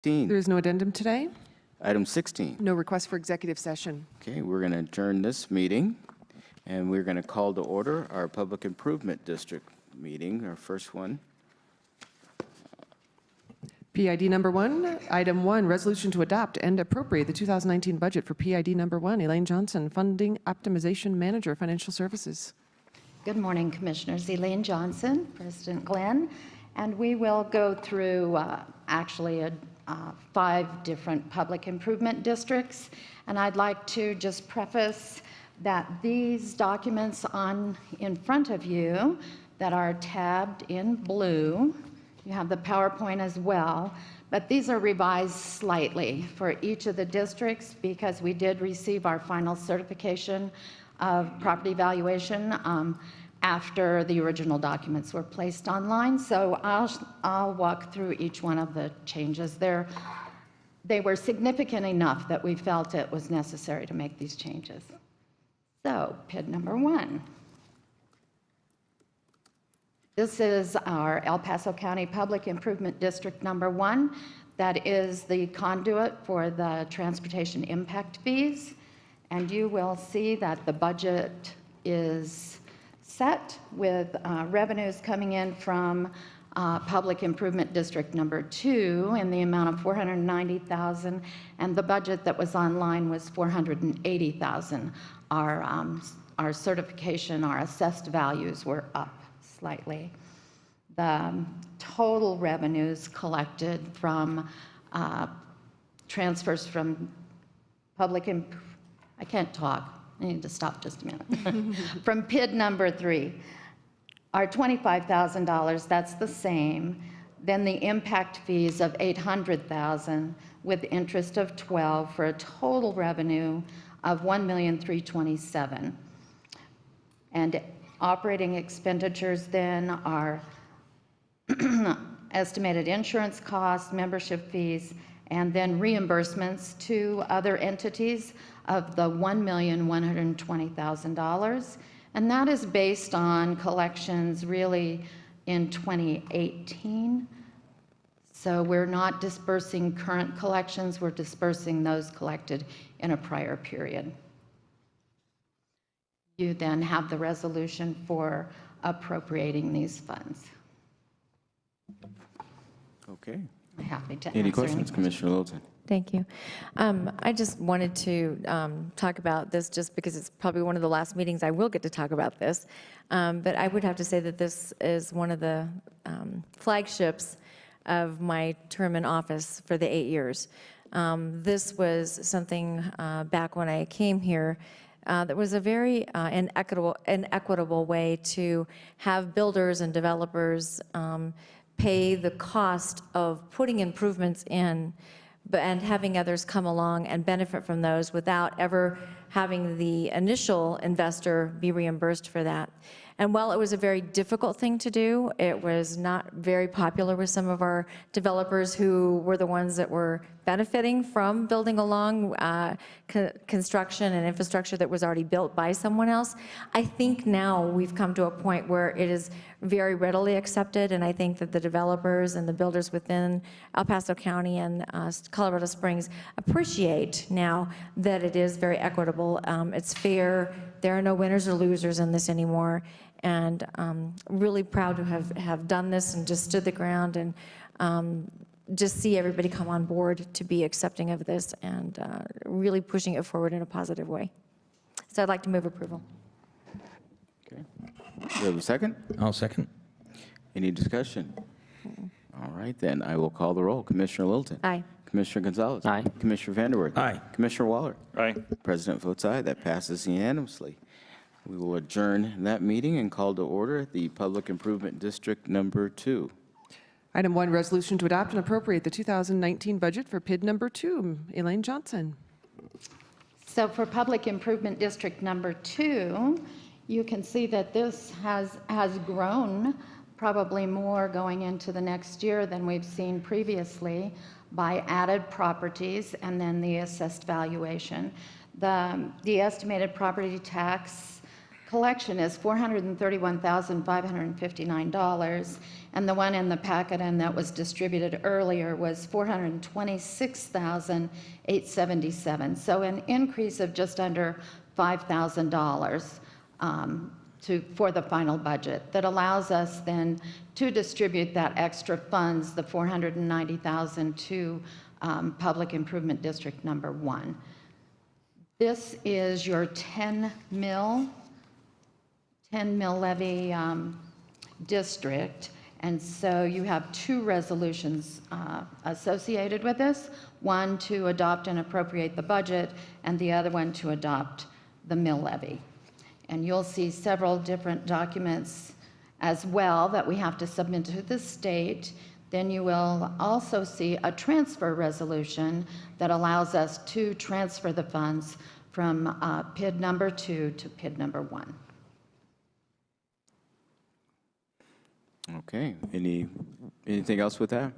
There is no addendum today. Item 16. No request for executive session. Okay, we're going to adjourn this meeting, and we're going to call to order our Public Improvement District meeting, our first one. PID number 1, item 1, resolution to adopt and appropriate the 2019 budget for PID number 1, Elaine Johnson, Funding Optimization Manager, Financial Services. Good morning, Commissioners. Elaine Johnson, President Glenn, and we will go through actually 5 different public improvement districts. And I'd like to just preface that these documents in front of you that are tabbed in blue, you have the PowerPoint as well, but these are revised slightly for each of the districts because we did receive our final certification of property valuation after the original documents were placed online. So I'll walk through each one of the changes. They were significant enough that we felt it was necessary to make these changes. So PID number 1. This is our El Paso County Public Improvement District number 1. That is the conduit for the transportation impact fees. And you will see that the budget is set with revenues coming in from Public Improvement District number 2 in the amount of $490,000, and the budget that was online was $480,000. Our certification, our assessed values were up slightly. The total revenues collected from transfers from I can't talk. I need to stop just a minute. From PID number 3 are $25,000. That's the same. Then the impact fees of $800,000 with interest of $12 for a total revenue of $1,327,000. And operating expenditures then are estimated insurance costs, membership fees, and then reimbursements to other entities of the $1,120,000. And that is based on collections really in 2018. So we're not dispersing current collections, we're dispersing those collected in a prior period. You then have the resolution for appropriating these funds. Okay. I'm happy to Any answer questions, Commissioner Littleton? Thank you. I just wanted to talk about this just because it's probably one of the last meetings I will get to talk about this. But I would have to say that this is one of the flagships of my term in office for the 8 years. This was something back when I came here that was a very inequitable way to have builders and developers pay the cost of putting improvements in and having others come along and benefit from those without ever having the initial investor be reimbursed for that. And while it was a very difficult thing to do, it was not very popular with some of our developers who were the ones that were benefiting from building along construction and infrastructure that was already built by someone else. I think now we've come to a point where it is very readily accepted, and I think that the developers and the builders within El Paso County and Colorado Springs appreciate now that it is very equitable. It's fair. There are no winners or losers in this anymore. And really proud to have done this and just stood the ground and just see everybody come on board to be accepting of this and really pushing it forward in a positive way. So I'd like to move approval. Okay. Do you have a second? I'll second. Any discussion? All right, then I will call the roll. Commissioner Littleton. Aye. Commissioner Gonzalez. Aye. Commissioner Vanderwerth. Aye. Commissioner Waller. Aye. President votes aye. That passes unanimously. We will adjourn that meeting and call to order the Public Improvement District number 2. Item 1, resolution to adopt and appropriate the 2019 budget for PID number 2, Elaine Johnson. So for Public Improvement District number 2, you can see that this has grown probably more going into the next year than we've seen previously by added properties and then the assessed valuation. The estimated property tax collection is $431,559, and the one in the packet and that was distributed earlier was $426,877. So an increase of just under $5,000 for the final budget that allows us then to distribute that extra funds, the $490,000 to Public Improvement District Number 1. This is your 10 mil levy district, and so you have two resolutions associated with this, one to adopt and appropriate the budget, and the other one to adopt the mill levy. And you'll see several different documents as well that we have to submit to the state. Then you will also see a transfer resolution that allows us to transfer the funds from PID number 2 to PID number 1. Okay, anything else with that?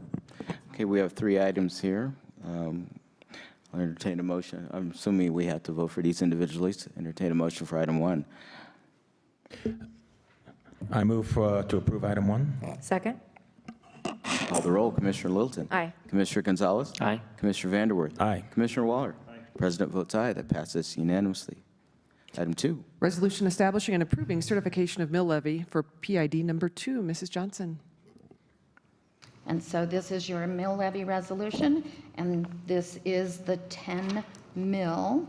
Okay, we have 3 items here. I'll entertain a motion. I'm assuming we have to vote for these individually. So entertain a motion for item 1. I move to approve item 1. Second? Call the roll. Commissioner Littleton. Aye. Commissioner Gonzalez. Aye. Commissioner Vanderwerth. Aye. Commissioner Waller. President votes aye. That passes unanimously. Item 2. Resolution establishing and approving certification of mill levy for PID number 2. Mrs. Johnson. And so this is your mill levy resolution, and this is the 10 mil.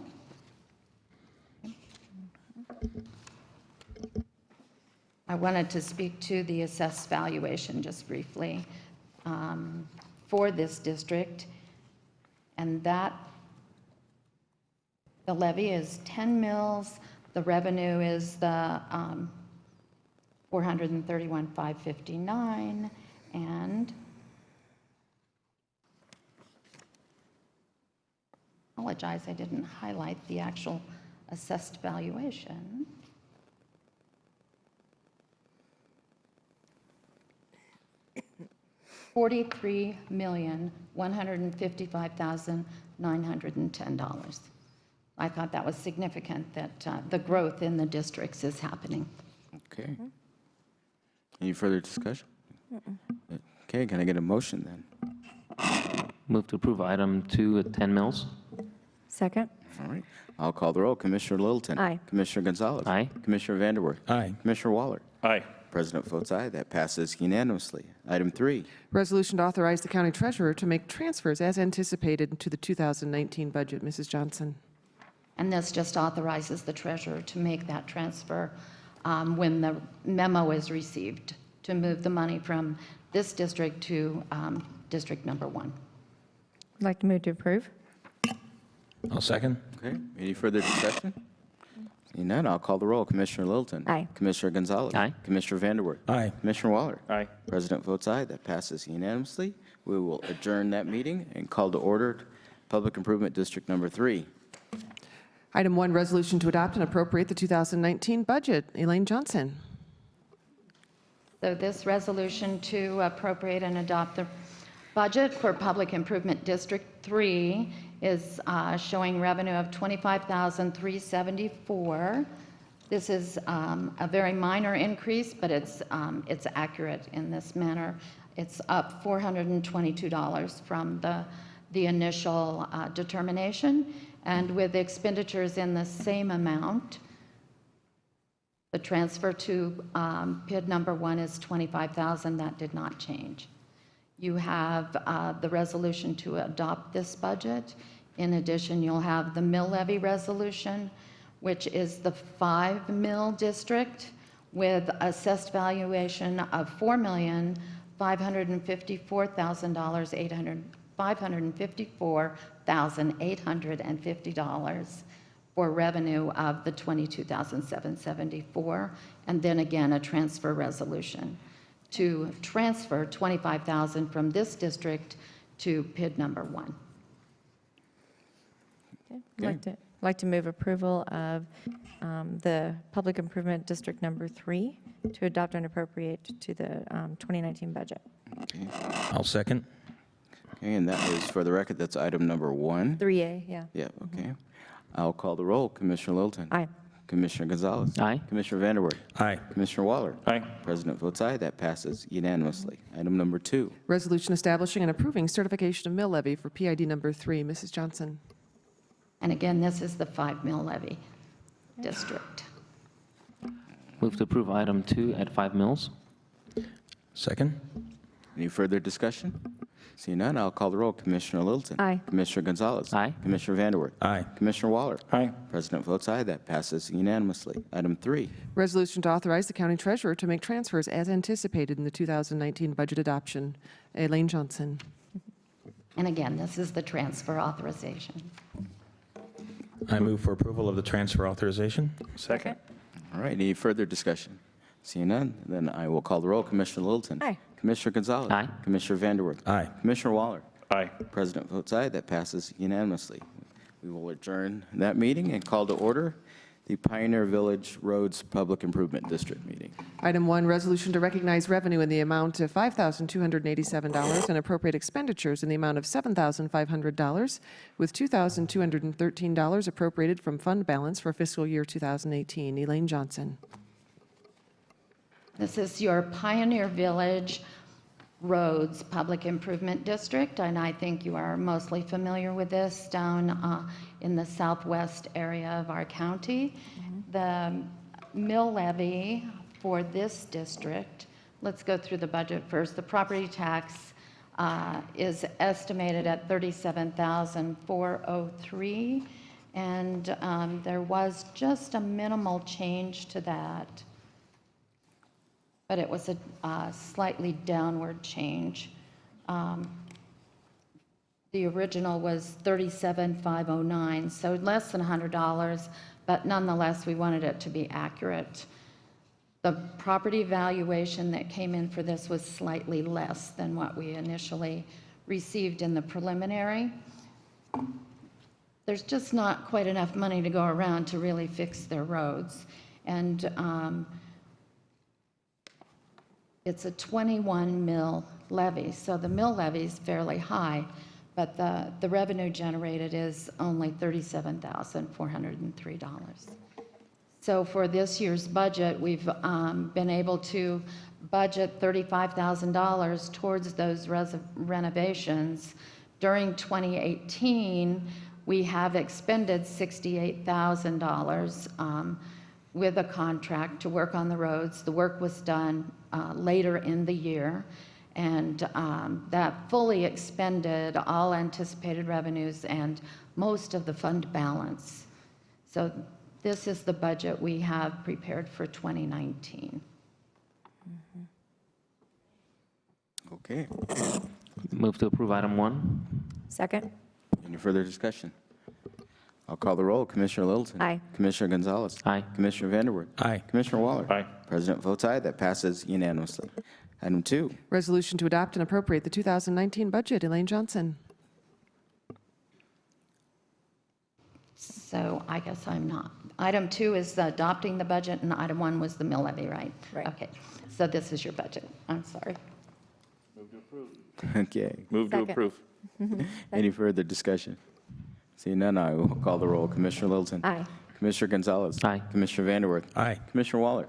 I wanted to speak to the assessed valuation just briefly for this district, and that the levy is 10 mils. The revenue is the 431,559, and apologize, I didn't highlight the actual assessed valuation. $43,155,910. I thought that was significant that the growth in the districts is happening. Okay. Any further discussion? Okay, can I get a motion then? Move to approve item 2 at 10 mils. Second? All right. I'll call the roll. Commissioner Littleton. Aye. Commissioner Gonzalez. Aye. Commissioner Vanderwerth. Aye. Commissioner Waller. Aye. President votes aye. That passes unanimously. Item 3. Resolution to authorize the county treasurer to make transfers as anticipated to the 2019 budget. Mrs. Johnson. And this just authorizes the treasurer to make that transfer when the memo is received, to move the money from this district to district number 1. I'd like to move to approve. I'll second. Okay. Any further discussion? Seeing none, I'll call the roll. Commissioner Littleton. Aye. Commissioner Gonzalez. Aye. Commissioner Vanderwerth. Aye. Commissioner Waller. Aye. President votes aye. That passes unanimously. We will adjourn that meeting and call to order Public Improvement District Number 3. Item 1, resolution to adopt and appropriate the 2019 budget. Elaine Johnson. So this resolution to appropriate and adopt the budget for Public Improvement District 3 is showing revenue of $25,374. This is a very minor increase, but it's accurate in this manner. It's up $422 from the initial determination, and with expenditures in the same amount, the transfer to PID number 1 is $25,000. That did not change. You have the resolution to adopt this budget. In addition, you'll have the mill levy resolution, which is the 5 mill district with assessed valuation of $554,850 for revenue of the $22,774, and then again a transfer resolution to transfer $25,000 from this district to PID number 1. Okay. I'd like to move approval of the Public Improvement District Number 3 to adopt and appropriate to the 2019 budget. Okay. I'll second. Okay, and that is, for the record, that's item number 1. 3A, yeah. Yeah, okay. I'll call the roll. Commissioner Littleton. Aye. Commissioner Gonzalez. Aye. Commissioner Vanderwerf. Aye. Commissioner Waller. Aye. President votes aye. That passes unanimously. Item number 2. Resolution establishing and approving certification of mill levy for PID number 3. Mrs. Johnson. And again, this is the 5 mill levy district. Move to approve item 2 at 5 mills. Second? Any further discussion? Seeing none, I'll call the roll. Commissioner Littleton. Aye. Commissioner Gonzalez. Aye. Commissioner Vanderwerf. Aye. Commissioner Waller. Aye. President votes aye. That passes unanimously. Item 3. Resolution to authorize the county treasurer to make transfers as anticipated in the 2019 budget adoption. Elaine Johnson. And again, this is the transfer authorization. I move for approval of the transfer authorization. Second. All right, any further discussion? Seeing none, then I will call the roll. Commissioner Littleton. Aye. Commissioner Gonzalez. Aye. Commissioner Vanderwerf. Aye. Commissioner Waller. Aye. President votes aye. That passes unanimously. We will adjourn that meeting and call to order the Pioneer Village Roads Public Improvement District meeting. Item 1, resolution to recognize revenue in the amount of $5,287 and appropriate expenditures in the amount of $7,500, with $2,213 appropriated from fund balance for fiscal year 2018. Elaine Johnson. This is your Pioneer Village Roads Public Improvement District, and I think you are mostly familiar with this down in the southwest area of our county. The mill levy for this district, let's go through the budget first. The property tax is estimated at $37,403, and there was just a minimal change to that, but it was a slightly downward change. The original was $37,509, so less than $100, but nonetheless, we wanted it to be accurate. The property valuation that came in for this was slightly less than what we initially received in the preliminary. There's just not quite enough money to go around to really fix their roads. And it's a 21 mill levy, so the mill levy is fairly high, but the revenue generated is only $37,403. So for this year's budget, we've been able to budget $35,000 towards those renovations. During 2018, we have expended $68,000 with a contract to work on the roads. The work was done later in the year, and that fully expended all anticipated revenues and most of the fund balance. So this is the budget we have prepared for 2019. Okay. Move to approve item 1. Second? Any further discussion? I'll call the roll. Commissioner Littleton. Aye. Commissioner Gonzalez. Aye. Commissioner Vanderwerf. Aye. Commissioner Waller. Aye. President votes aye. That passes unanimously. Item 2. Resolution to adopt and appropriate the 2019 budget. Elaine Johnson. So I guess I'm not. Item 2 is adopting the budget, and item 1 was the mill levy, right? Right. Okay, so this is your budget. I'm sorry. Okay. Move to Second. approve. Any further discussion? Seeing none, I will call the roll. Commissioner Littleton. Aye. Commissioner Gonzalez. Aye. Commissioner Vanderwerf. Aye. Commissioner Waller.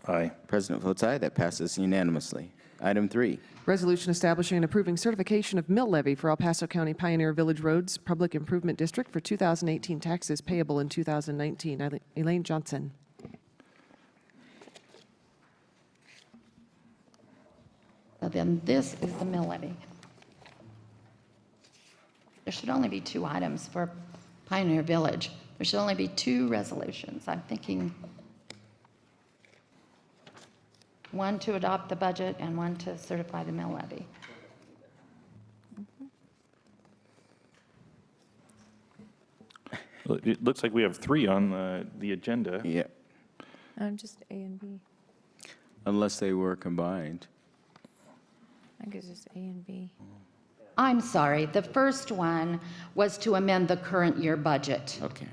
Aye. President votes aye. That passes unanimously. Item 3. Resolution establishing and approving certification of mill levy for El Paso County Pioneer Village Roads Public Improvement District for 2018 taxes payable in 2019. Elaine Johnson. So then this is the mill levy. There should only be 2 items for Pioneer Village. There should only be 2 resolutions. I'm thinking one to adopt the budget and one to certify the mill levy. Well, it looks like we have 3 on the agenda. Yeah, Just A and B. unless they were combined. I think it's just A and B. I'm sorry, the first one was to amend the current year budget. Okay.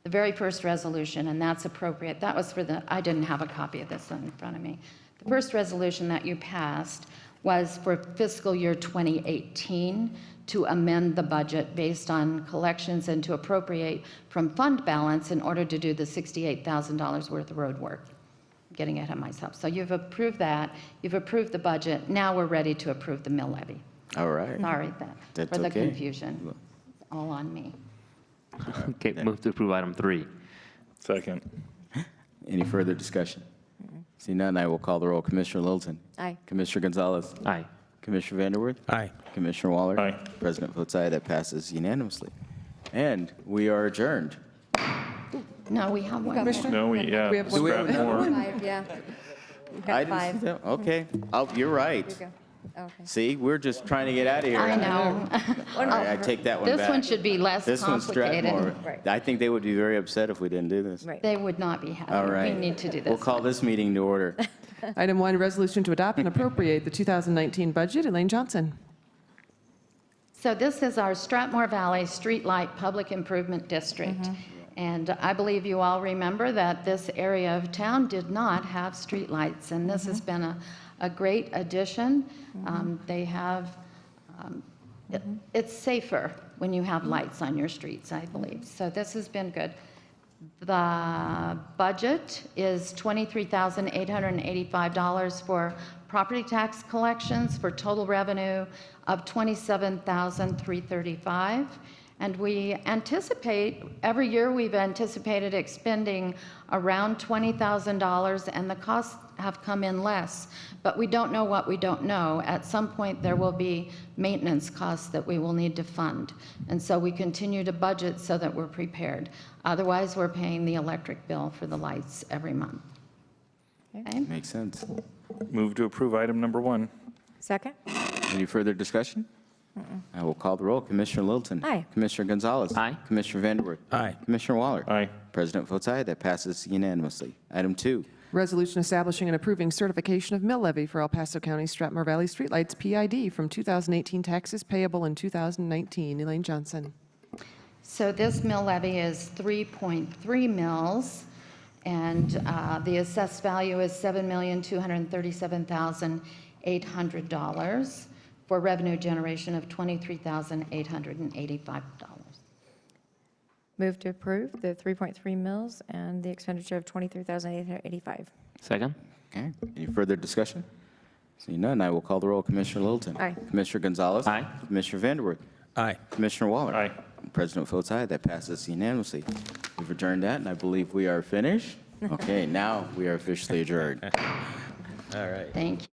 The very first resolution, and that's appropriate. That was for the, I didn't have a copy of this in front of me. The first resolution that you passed was for fiscal year 2018 to amend the budget based on collections and to appropriate from fund balance in order to do the $68,000 worth of road work. Getting ahead of myself. So you've approved that, you've approved the budget, now we're ready to approve the mill levy. All right. Sorry That's for the okay. confusion. It's all on me. Okay, move to approve item 3. Second. Any further discussion? See none, I will call the roll. Commissioner Littleton. Aye. Commissioner Gonzalez. Aye. Commissioner Vanderworth. Aye. Commissioner Waller. Aye. President votes aye. That passes unanimously. And we are adjourned. No, we have one. No, we We have one scrap more. more. 5, yeah. We've I got didn't see 5. that. Okay. Oh, you're right. Here you go. Okay. See, we're just trying to get out of here. I know. All right, I take that one back. This one should be less This one's complicated. Strathmore. Right. I think they would be very upset if we didn't do this. Right. They would not be happy. All right. We need to do this. We'll call one. this meeting to order. Item 1, resolution to adopt and appropriate the 2019 budget. Elaine Johnson. So this is our Strathmore Valley Streetlight Public Improvement District. And I believe you all remember that this area of town did not have streetlights, and this has been a great addition. They have, it's safer when you have lights on your streets, I believe. So this has been good. The budget is $23,885 for property tax collections for total revenue of $27,335. And we anticipate, every year we've anticipated expending around $20,000, and the costs have come in less. But we don't know what we don't know. At some point, there will be maintenance costs that we will need to fund. And so we continue to budget so that we're prepared. Otherwise, we're paying the electric bill for the lights every month. Okay? Makes sense. Move to approve item number 1. Second? Any further discussion? I will call the roll. Commissioner Littleton. Aye. Commissioner Gonzalez. Aye. Commissioner Vanderworth. Aye. Commissioner Waller. Aye. President votes aye. That passes unanimously. Item 2. Resolution establishing and approving certification of mill levy for El Paso County Strathmore Valley Streetlights PID from 2018 taxes payable in 2019. Elaine Johnson. So this mill levy is 3.3 mills, and the assessed value is $7,237,800 for revenue generation of $23,885. Move to approve the 3.3 mills and the expenditure of $23,885. Second? Okay. Any further discussion? Seeing none, I will call the roll. Commissioner Littleton. Aye. Commissioner Gonzalez. Aye. Commissioner Vanderworth. Aye. Commissioner Waller. Aye. President votes aye. That passes unanimously. We've adjourned that, and I believe we are finished. Okay, now we are officially adjourned. All right. Thank you.